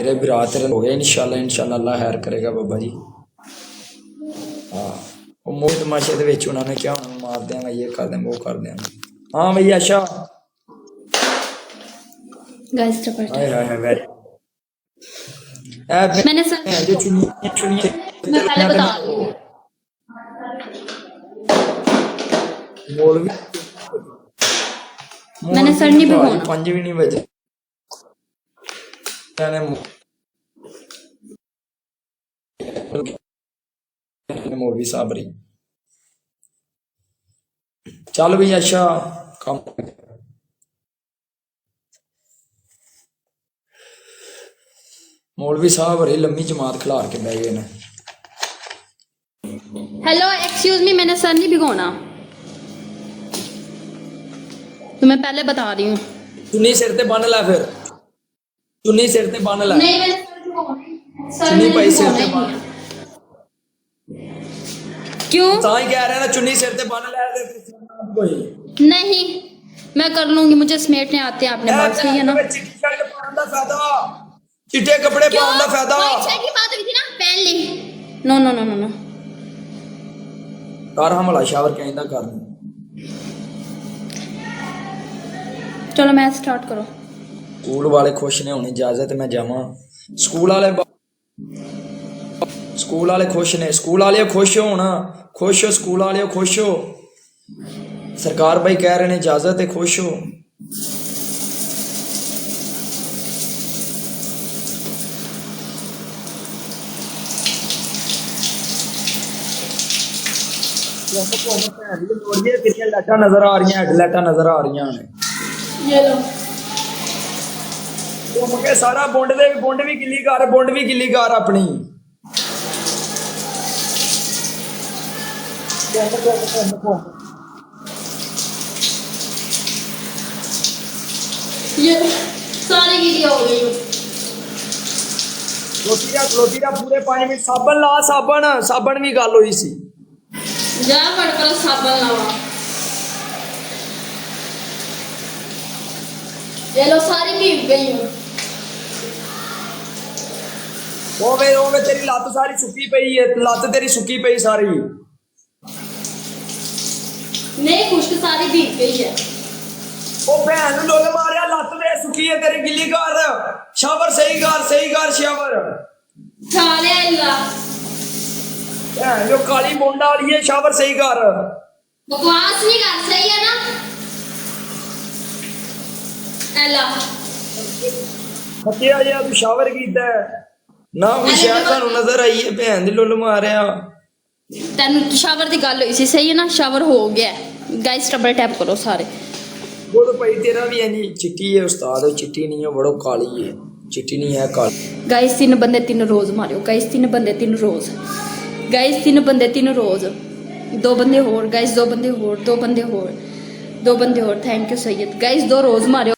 तेरे भी रात तेरे हो गए इंशाल्लाह इंशाल्लाह अल्लाह खैर करेगा बाबा जी। हाँ वो मोह तमाशे ਦੇ ਵਿੱਚ ਉਹਨਾਂ ਨੇ ਕਿਹਾ ਹੁਣ ਮਾਰ ਦਿਆਂਗਾ ਇਹ ਕਰ ਦਿਆਂਗਾ ਉਹ ਕਰ ਦਿਆਂਗਾ। हाँ भैया अच्छा गाइस टपर हाय हाय हाय वेरी मैंने सर जो चुनी चुनी मैं पहले बता रही हूँ। मौलवी मैंने सर नहीं भिगोना। 5 भी नहीं बजे मैंने मौलवी साहब रही चल भैया अच्छा काम मौलवी साहब रही लम्मी जमात खिलार के बह गए ने। हेलो एक्सक्यूज मी मैंने सर नहीं भिगोना तो मैं पहले बता रही हूँ। चुन्नी सिर ते बन ला फिर चुन्नी सिर ते बन ला नहीं मैंने सर भिगोना सर चुन्नी मैंने भाई सिर ते भिगोना बन ही है। क्यों ताई कह रहे हैं ना चुन्नी सिर ते बन ला दे कोई नहीं मैं कर लूंगी मुझे समेटने आते हैं आपने बात सही है ना। चिट्टी शर्ट पाउन दा फायदा चिट्टे कपड़े पाउन दा फायदा वही शर्ट की बात हुई थी ना पहन ली। No no no no no कर हमला शावर कहंदा कर चलो मैच स्टार्ट करो। स्कूल वाले खुश ने होनी इजाजत मैं जावा स्कूल वाले खुश ने स्कूल वाले खुश होना खुश हो स्कूल वाले खुश हो सरकार भाई कह रहे ने इजाजत है खुश हो। लाइटा नजर आ रही हेडलाइटा नजर आ रही ने ये लो घूम के सारा बुंड भी गिल्ली कर अपनी ये सारी गिरी हो गई। खलोती दा पूरे 5 मिनट साबन ला साबन भी गल हुई सी जा फट कर साबन लावा। ये लो सारी भीग गई हूँ। ओवे तेरी लत्त सारी सुक्की पई है लत्त तेरी सुक्की पई सारी नहीं खुश्क सारी भीग गई है। ओ भैन नु लोल मारिया लत्त वे सुक्की है तेरी गिल्ली कर शावर सही कर शावर साले अल्लाह भैन जो काली मुंडा वाली है शावर सही कर बकवास नहीं कर सही है ना। अल्लाह हत्या या तू शावर कीता ना कोई शायद सानू नजर आई है भैन दी लोल मारिया तेन शावर की गल हुई सी सही है ना शावर हो गया। गाइस डबल टैप करो सारे। वो तो भाई तेरा भी है नहीं चिट्टी है उस्ताद चिट्टी नहीं है बड़ो काली है चिट्टी नहीं है काली। गाइस 3 बंदे 3 रोज मारियो गाइस 3 बंदे 3 रोज गाइस 3 बंदे 3 रोज 2 बंदे होर गाइस 2 बंदे होर 2 बंदे होर 2 बंदे होर थैंक यू सैयद गाइस 2 रोज मारियो।